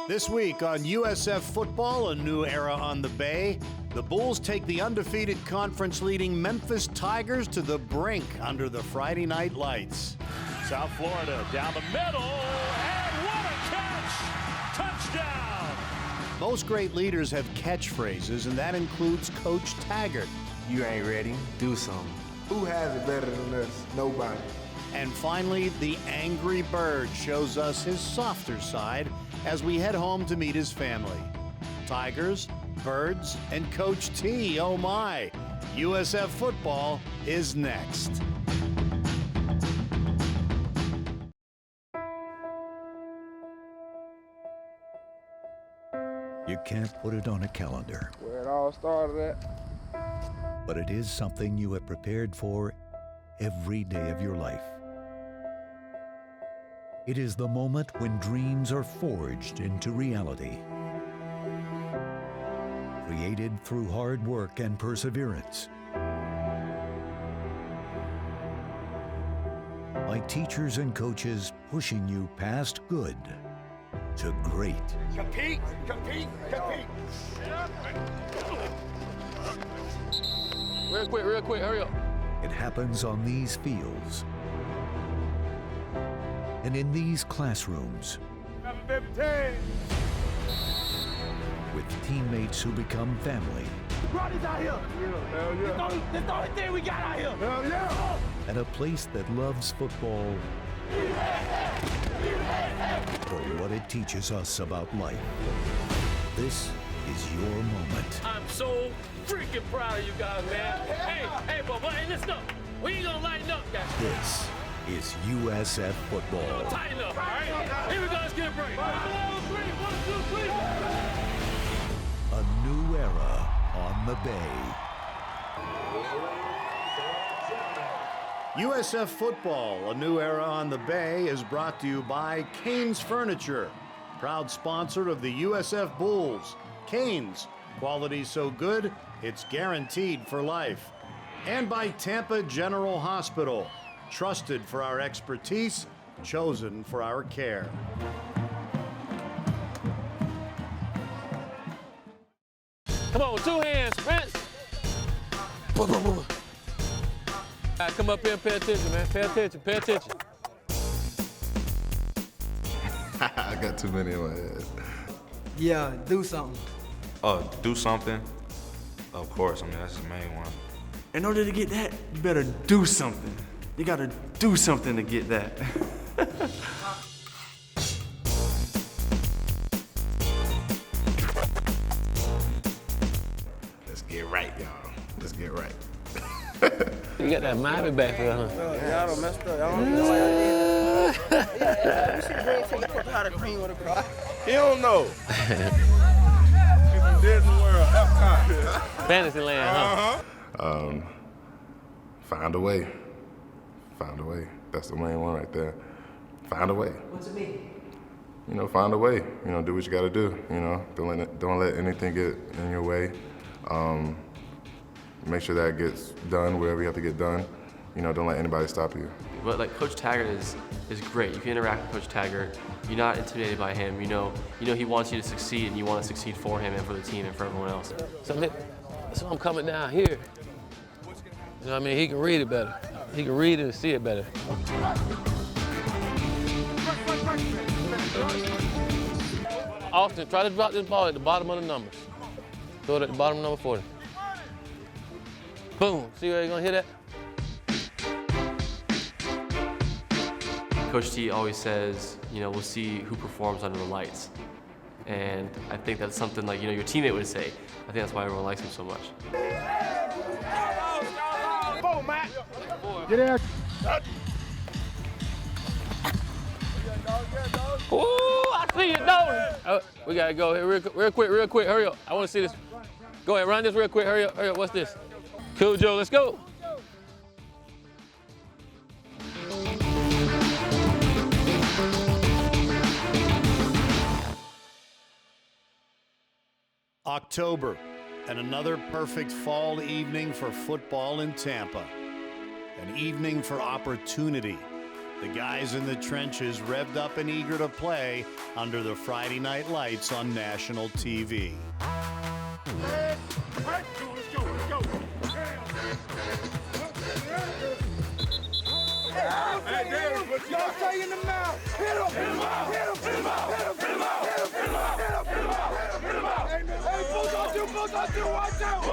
This week on USF Football, a new era on the Bay, the Bulls take the undefeated conference-leading Memphis Tigers to the brink under the Friday night lights. South Florida down the middle, and what a catch! Touchdown! Most great leaders have catchphrases, and that includes Coach Taggart. You ain't ready, do something. Who has it better than us? Nobody. And finally, the Angry Bird shows us his softer side as we head home to meet his family. Tigers, Birds, and Coach T, oh my. USF Football is next. You can't put it on a calendar, Where it all started at. but it is something you have prepared for every day of your life. It is the moment when dreams are forged into reality. Created through hard work and perseverance. By teachers and coaches pushing you past good to great. Compete, compete, compete. Real quick, hurry up. It happens on these fields and in these classrooms with teammates who become family. Ronnie's out here. Hell yeah. That's the only thing we got out here. Hell yeah. And a place that loves football for what it teaches us about life. This is your moment. I'm so freaking proud of you guys, man. Hey, but listen up. We ain't gonna lighten up, guys. This is USF football. Tighten up, all right? Here we go, let's get a break. 1, 2, 3. A new era on the Bay. USF Football, a new era on the Bay, is brought to you by Canes Furniture, proud sponsor of the USF Bulls. Canes, quality so good, it's guaranteed for life. And by Tampa General Hospital, trusted for our expertise, chosen for our care. Come on, 2 hands, Prince. All right, come up here and pay attention, man. Pay attention. I got too many in my head. Yeah, do something. Oh, do something? Of course, I mean, that's the main one. In order to get that, you better do something. You gotta do something to get that. Let's get right, y'all. Let's get right. You got that Miami back there, huh? Y'all done messed up. Y'all don't know. Yeah, we should bring take a picture of the cream with a cry. He don't know. Disney World, Epcot. Fantasyland, huh? Find a way. Find a way. That's the main one right there. Find a way. What's it mean? You know, find a way. You know, do what you got to do. You know, don't let anything get in your way. Make sure that gets done wherever you have to get done. You know, don't let anybody stop you. But like Coach Taggart is great. You can interact with Coach Taggart. You're not intimidated by him. You know he wants you to succeed, and you want to succeed for him and for the team and for everyone else. So I'm coming down here. You know what I mean? He can read it better. He can read it and see it better. Austin, try to drop this ball at the bottom of the numbers. Throw it at the bottom of number 40. Boom. See where you're gonna hit that? Coach T always says, we'll see who performs under the lights. And I think that's something like, your teammate would say. I think that's why everyone likes him so much. Get in. Ooh, I see it, though. We gotta go here real quick. Hurry up. I wanna see this. Go ahead, run this real quick. Hurry up. What's this? Cool, Joe, let's go. October, and another perfect fall evening for football in Tampa. An evening for opportunity, The guys in the trenches revved up and eager to play under the Friday night lights on national TV. Hey, Darren, y'all stay in the mouth. Hit him. Hit him out. Hit him. Hit him out. Hit him. Hit him out. Hit him. Hit him out. Hit him. Hit him out. Hit him. Hit him out. Hey, Bulls on two. Watch out.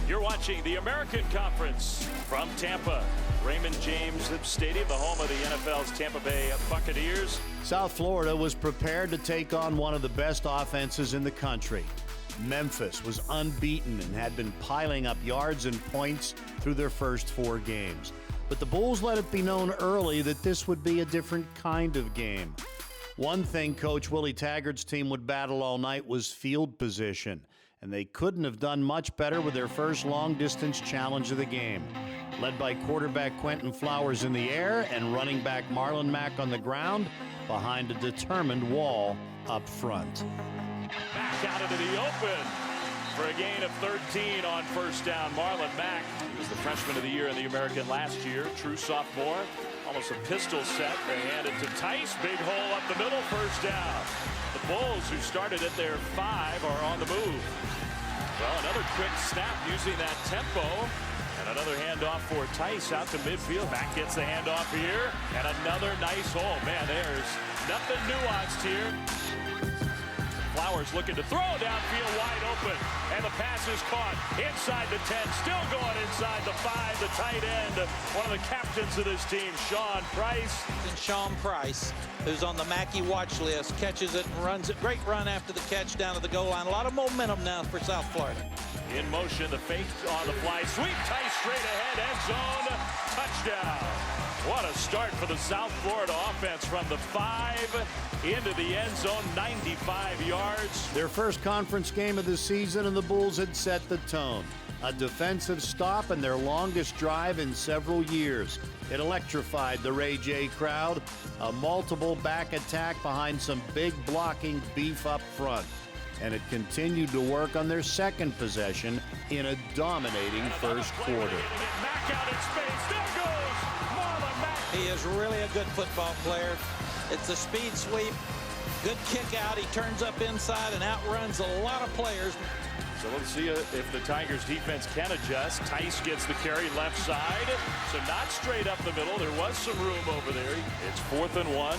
You're watching the American Conference from Tampa. Raymond James Stadium, the home of the NFL's Tampa Bay Buccaneers. South Florida was prepared to take on one of the best offenses in the country. Memphis was unbeaten and had been piling up yards and points through their first 4 games. But the Bulls let it be known early that this would be a different kind of game. One thing Coach Willie Taggart's team would battle all night was field position, and they couldn't have done much better with their first long-distance challenge of the game. Led by quarterback Quentin Flowers in the air and running back Marlon Mack on the ground behind a determined wall up front. Back out into the open for a gain of 13 on first down. Marlon Mack, he was the freshman of the year in the American last year, true sophomore, almost a pistol set. They hand it to Tice, big hole up the middle, first down. The Bulls, who started at their 5, are on the move. Well, another quick snap using that tempo. And another handoff for Tice out to midfield. Mack gets the handoff here. And another nice hole. Man, there's nothing nuanced here. Flowers looking to throw downfield wide open. And the pass is caught inside the 10. Still going inside the 5. The tight end, one of the captains of this team, Sean Price. And Sean Price, who's on the Mackey watch list, catches it and runs it. Great run after the catch down to the goal line. A lot of momentum now for South Florida. In motion, the fake on the fly. Sweep Tice straight ahead, end zone, touchdown. What a start for the South Florida offense from the 5 into the end zone, 95 yards. Their first conference game of the season, and the Bulls had set the tone. A defensive stop and their longest drive in several years. It electrified the Ray J crowd. A multiple back attack behind some big blocking beef up front. And it continued to work on their second possession in a dominating first quarter. Mack out in space. There goes Marlon Mack. He is really a good football player. It's a speed sweep, good kick out. He turns up inside and outruns a lot of players. So let's see if the Tigers defense can adjust. Tice gets the carry left side. So not straight up the middle. There was some room over there. It's 4th and 1.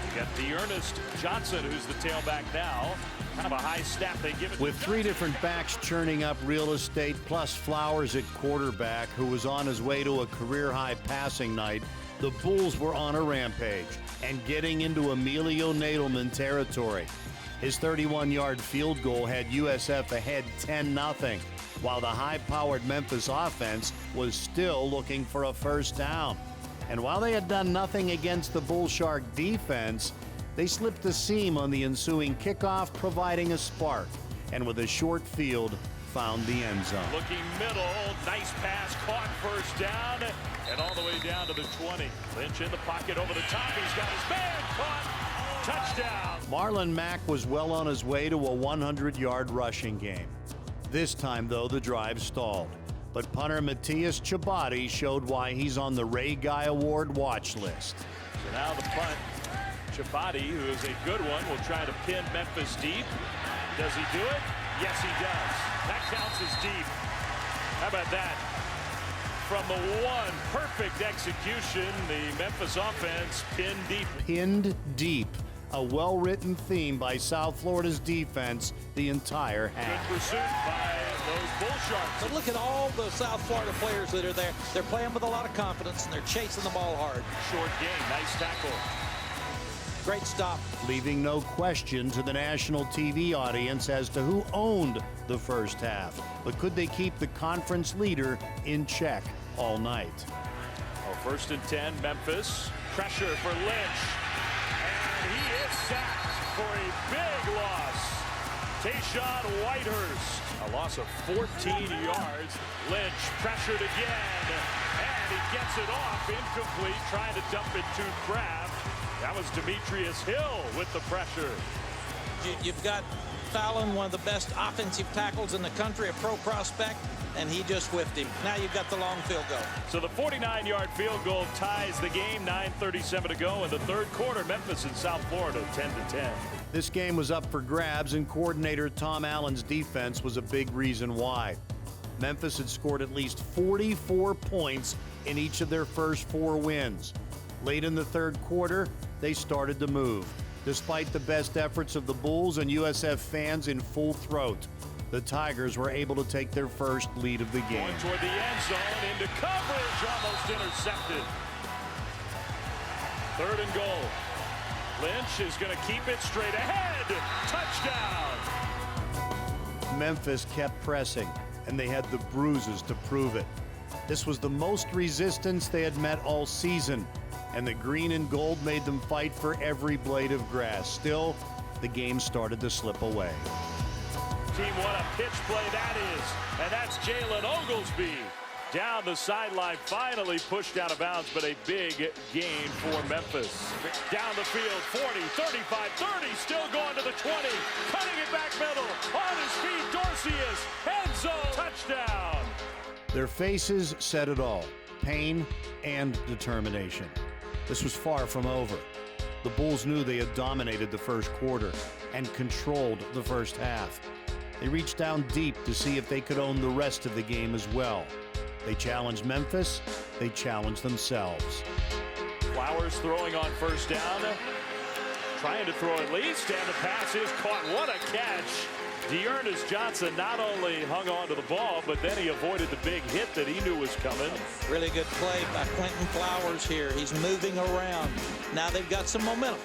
You got Dearness Johnson, who's the tailback now. Kind of a high snap they give it. With 3 different backs churning up real estate, plus Flowers at quarterback, who was on his way to a career-high passing night, the Bulls were on a rampage and getting into Emilio Nadelman territory. His 31-yard field goal had USF ahead 10-0, while the high-powered Memphis offense was still looking for a first down. And while they had done nothing against the Bull Shark defense, they slipped a seam on the ensuing kickoff, providing a spark, and with a short field, found the end zone. Looking middle, nice pass, caught first down, and all the way down to the 20. Lynch in the pocket over the top, he's got his man caught, touchdown. Marlon Mack was well on his way to a 100-yard rushing game. This time, though, the drive stalled. But punter Matthias Chabati showed why he's on the Ray Guy Award watch list. So now the punt. Chabati, who is a good one, will try to pin Memphis deep. Does he do it? Yes, he does. That counts as deep. How about that? From the 1, perfect execution, the Memphis offense pinned deep. Pinned deep. A well-written theme by South Florida's defense the entire half. Good pursuit by those Bull Sharks. But look at all the South Florida players that are there. They're playing with a lot of confidence, and they're chasing the ball hard. Short game, nice tackle. Great stop. Leaving no question to the national TV audience as to who owned the first half. But could they keep the conference leader in check all night? Oh, 1st and 10, Memphis. Pressure for Lynch. And he is sacked for a big loss. Tayshawn Whitehurst. A loss of 14 yards. Lynch pressured again. And he gets it off. Incomplete. Trying to dump it to Kraft. That was Demetrius Hill with the pressure. You've got Fallon, one of the best offensive tackles in the country, a pro prospect. and he just whiffed him. Now you've got the long field goal. So the 49-yard field goal ties the game. 9:37 to go in the third quarter. Memphis in South Florida, 10-10. This game was up for grabs, and coordinator Tom Allen's defense was a big reason why. Memphis had scored at least 44 points in each of their first 4 wins. Late in the third quarter, they started to move. Despite the best efforts of the Bulls and USF fans in full throat, the Tigers were able to take their first lead of the game. Going toward the end zone, into coverage, almost intercepted. 3rd and goal. Lynch is going to keep it straight ahead. Touchdown! Memphis kept pressing, and they had the bruises to prove it. This was the most resistance they had met all season, and the green and gold made them fight for every blade of grass. Still, the game started to slip away. Team, what a pitch play that is. And that's Jalen Oglesby. Down the sideline, finally pushed out of bounds, but a big gain for Memphis. Down the field, 40, 35, 30, still going to the 20. Cutting it back middle, on his feet, Dorsey is, end zone, touchdown. Their faces said it all, pain and determination. This was far from over. The Bulls knew they had dominated the first quarter and controlled the first half. They reached down deep to see if they could own the rest of the game as well. They challenged Memphis, they challenged themselves. Flowers throwing on first down, trying to throw at least, and the pass is caught. What a catch. Dearness Johnson not only hung on to the ball, but then he avoided the big hit that he knew was coming. Really good play by Quentin Flowers here. He's moving around. Now they've got some momentum.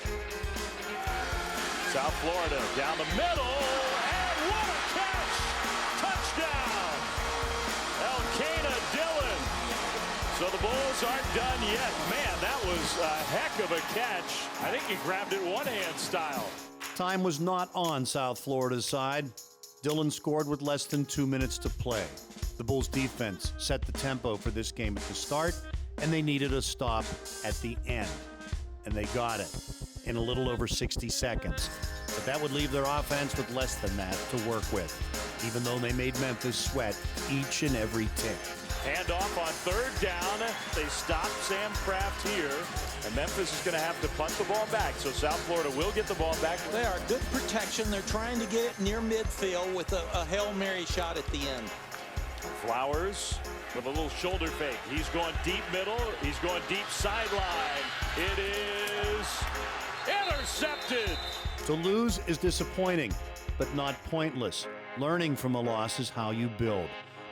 South Florida down the middle, and what a catch! Touchdown! Elkanah Dillon. So the Bulls aren't done yet. Man, that was a heck of a catch. I think he grabbed it one-hand style. Time was not on South Florida's side. Dillon scored with less than 2 minutes to play. The Bulls' defense set the tempo for this game at the start, and they needed a stop at the end. And they got it in a little over 60 seconds. But that would leave their offense with less than that to work with, even though they made Memphis sweat each and every tick. Hand off on third down. They stopped Sam Kraft here, and Memphis is going to have to punt the ball back. So South Florida will get the ball back. They are good protection. They're trying to get it near midfield with a Hail Mary shot at the end. Flowers with a little shoulder fake. He's going deep middle. He's going deep sideline. It is intercepted. To lose is disappointing, but not pointless. Learning from a loss is how you build.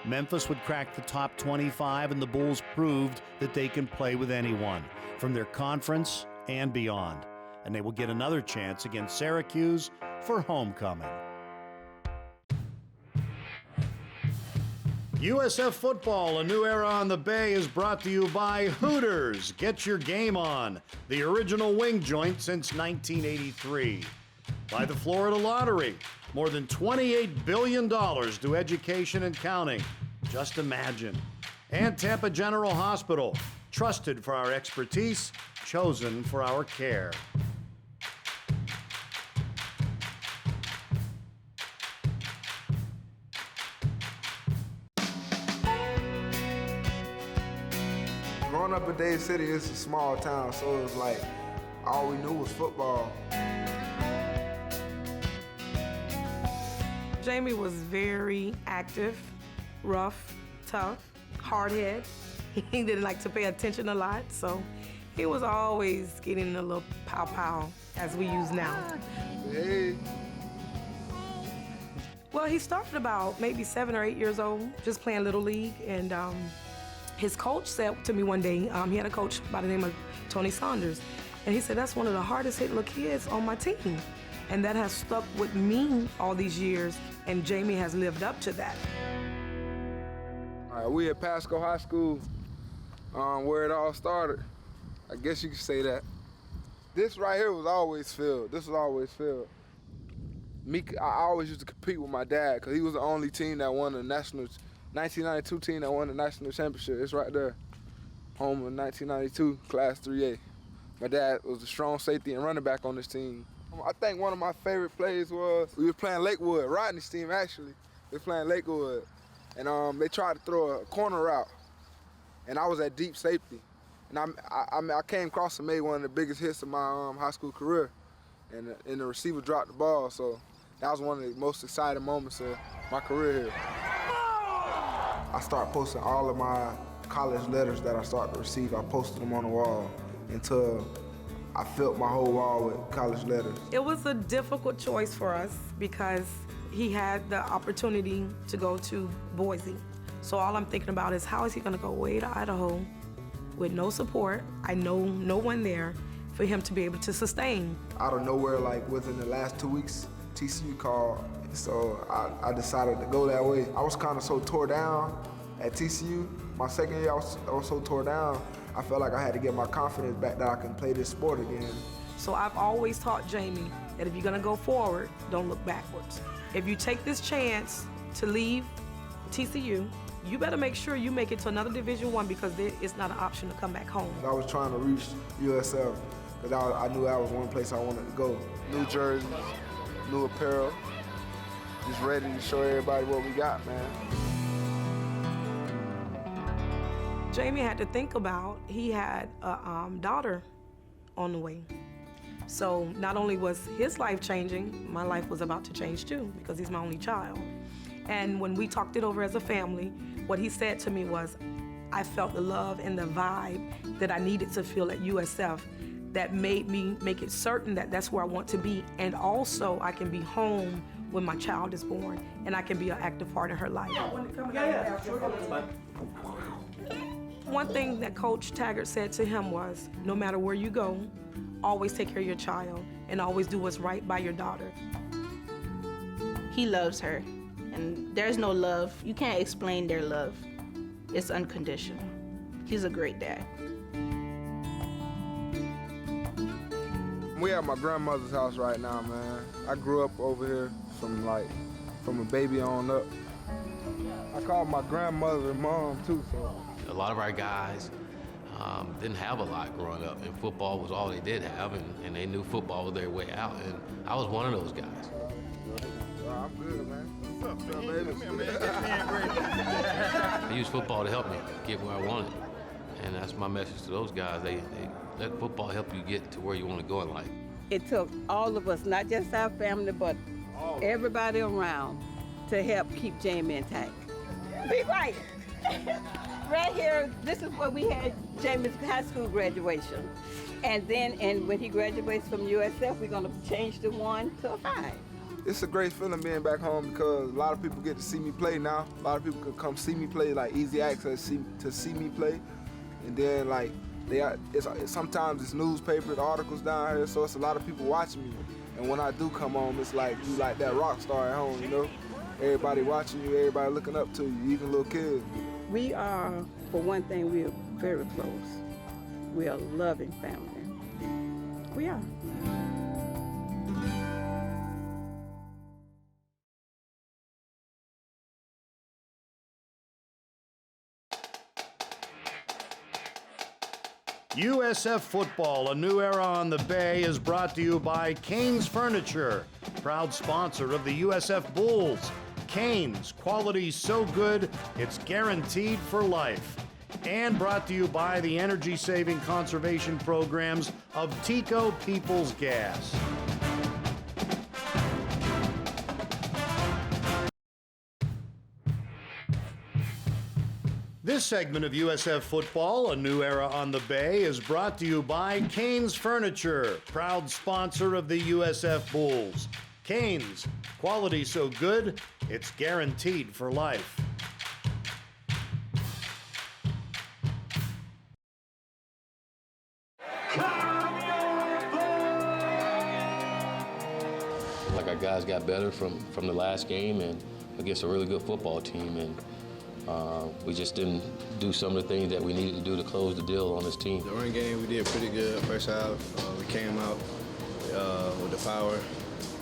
Memphis would crack the top 25, and the Bulls proved that they can play with anyone from their conference and beyond. And they will get another chance against Syracuse for homecoming. USF Football, a new era on the Bay, is brought to you by Hooters. Get your game on, the original wing joint since 1983. By the Florida Lottery, more than $28 billion to education and counting. Just imagine. And Tampa General Hospital, trusted for our expertise, chosen for our care. Growing up in Dade City, it's a small town, so it was like all we knew was football. Jamie was very active, rough, tough, hard-headed. He didn't like to pay attention a lot, so he was always getting a little pow-pow, as we use now. Hey. Well, he started about maybe 7 or 8 years old, just playing Little League, and his coach said to me one day, he had a coach by the name of Tony Saunders, and he said, that's one of the hardest hitting little kids on my team. And that has stuck with me all these years, and Jamie has lived up to that. We at Pasco High School, where it all started. I guess you could say that. This right here was always filled. This was always filled. I always used to compete with my dad, because he was the only team that won the national, 1992 team that won the national championship. It's right there, home in 1992, Class 3A. My dad was a strong safety and running back on this team. I think one of my favorite plays was, we were playing Lakewood, Rodney's team actually. We were playing Lakewood. and they tried to throw a corner route, and I was at deep safety. And I came across and made one of the biggest hits of my high school career, and the receiver dropped the ball, so that was one of the most exciting moments of my career here. I started posting all of my college letters that I started to receive. I posted them on the wall until I filled my whole wall with college letters. It was a difficult choice for us because he had the opportunity to go to Boise. So all I'm thinking about is how is he gonna go way to Idaho with no support? I know no one there for him to be able to sustain. Out of nowhere, like within the last 2 weeks, TCU called, so I decided to go that way. I was kind of so tore down at TCU. My second year, I was so tore down, I felt like I had to get my confidence back that I can play this sport again. So I've always taught Jamie that if you're gonna go forward, don't look backwards. If you take this chance to leave TCU, you better make sure you make it to another Division I because it's not an option to come back home. I was trying to reach USF because I knew that was one place I wanted to go. New jerseys, new apparel, just ready to show everybody what we got, man. Jamie had to think about, he had a daughter on the way. So not only was his life changing, my life was about to change too because he's my only child. And when we talked it over as a family, what he said to me was, I felt the love and the vibe that I needed to feel at USF that made me make it certain that that's where I want to be. And also I can be home when my child is born and I can be an active part in her life. One thing that Coach Taggart said to him was, no matter where you go, always take care of your child and always do what's right by your daughter. He loves her, and there's no love. You can't explain their love. It's unconditional. He's a great dad. We at my grandmother's house right now, man. I grew up over here from a baby on up. I call my grandmother mom too, so. A lot of our guys didn't have a lot growing up, and football was all they did have, and they knew football was their way out, and I was one of those guys. I'm good, man. What's up, baby? I used football to help me get where I wanted, and that's my message to those guys. They let football help you get to where you want to go in life. It took all of us, not just our family, but everybody around, to help keep Jamie intact. Be right. Right here, this is where we had Jamie's high school graduation. And when he graduates from USF, we're gonna change the 1 to a 5. It's a great feeling being back home because a lot of people get to see me play now. A lot of people can come see me play, like easy access to see me play. And then sometimes it's newspapers, articles down here, so it's a lot of people watching me. And when I do come home, it's like you like that rock star at home, you know? Everybody watching you, everybody looking up to you, even little kids. We are, for one thing, we're very close. We are a loving family. We are. USF Football, a new era on the Bay, is brought to you by Canes Furniture, proud sponsor of the USF Bulls. Canes, quality so good, it's guaranteed for life. And brought to you by the energy-saving conservation programs of Tico Peoples Gas. This segment of USF Football, a new era on the Bay, is brought to you by Canes Furniture, proud sponsor of the USF Bulls. Canes, quality so good, it's guaranteed for life. Like our guys got better from the last game and against a really good football team, and we just didn't do some of the things that we needed to do to close the deal on this team. The run game, we did pretty good first half. We came out with the power,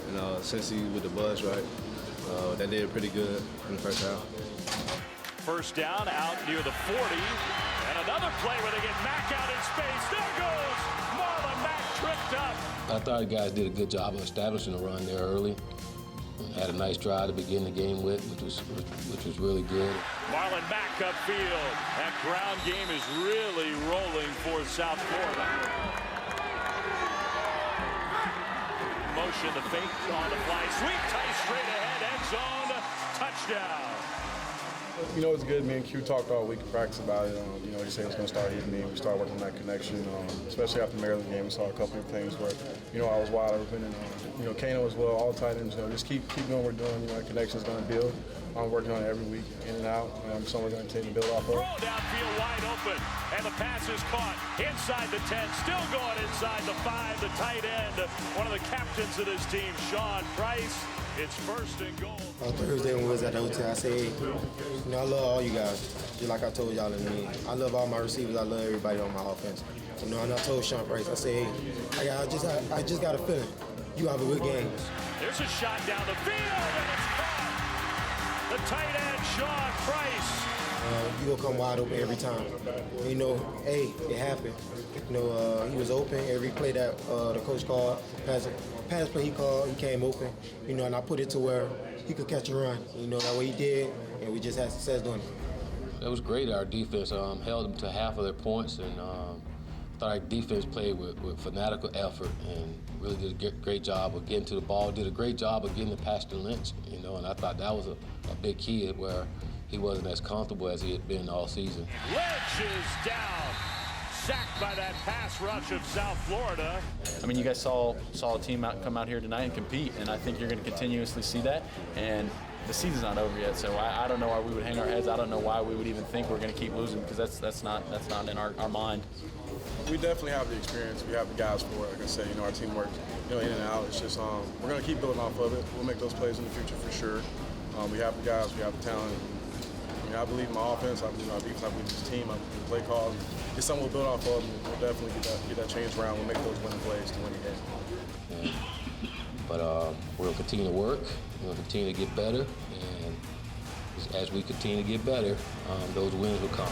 and Cincy with the buzz, right? That did pretty good in the first half. First down out near the 40, and another play where they get Mack out in space. There goes Marlon Mack, tripped up. I thought the guys did a good job of establishing the run there early. Had a nice drive to begin the game with, which was really good. Marlon Mack upfield. That ground game is really rolling for South Florida. Motion, the fake on the fly. Sweep tight straight ahead, end zone, touchdown. You know, it's good. Me and Q talked all week in practice about it. You know, he said he was going to start hitting me. We started working on that connection, especially after the Maryland game. We saw a couple of things where, you know, I was wide open. And, you know, Kano as well, all tight ends, you know, just keep doing what we're doing. You know, that connection is going to build. I'm working on it every week, in and out. So we're going to continue to build off of it. Throw downfield wide open, and the pass is caught inside the 10, still going inside the 5, the tight end, one of the captains of this team, Sean Price. It's first and goal. On Thursday when we was at the hotel, I said, you know, I love all you guys, just like I told y'all in the meeting. I love all my receivers. I love everybody on my offense. You know, and I told Sean Price, I said, hey, I just got a feeling you have a good game. There's a shot down the field, and it's caught. The tight end, Sean Price. You gonna come wide open every time. You know, hey, it happened. You know, he was open every play that the coach called. Pass play he called, he came open. You know, and I put it to where he could catch a run. You know, that way he did, and we just had success doing it. It was great. Our defense held them to half of their points, and thought our defense played with fanatical effort and really did a great job of getting to the ball. Did a great job of getting to Pastor Lynch. You know, and I thought that was a big key where he wasn't as comfortable as he had been all season. Lynch is down. Sacked by that pass rush of South Florida. I mean, you guys saw a team come out here tonight and compete, and I think you're going to continuously see that. And the season's not over yet, so I don't know why we would hang our heads. I don't know why we would even think we're going to keep losing, because that's not in our mind. We definitely have the experience. We have the guys for it. Like I said, you know, our team works, you know, in and out. It's just we're going to keep building off of it. We'll make those plays in the future for sure. We have the guys. We have the talent. I mean, I believe in my offense. I believe in our defense. I believe in this team. I believe in the play calls. It's something we'll build off of. And we'll definitely get that change around. We'll make those winning plays to win the game. But we'll continue to work. We'll continue to get better. And as we continue to get better, those wins will come.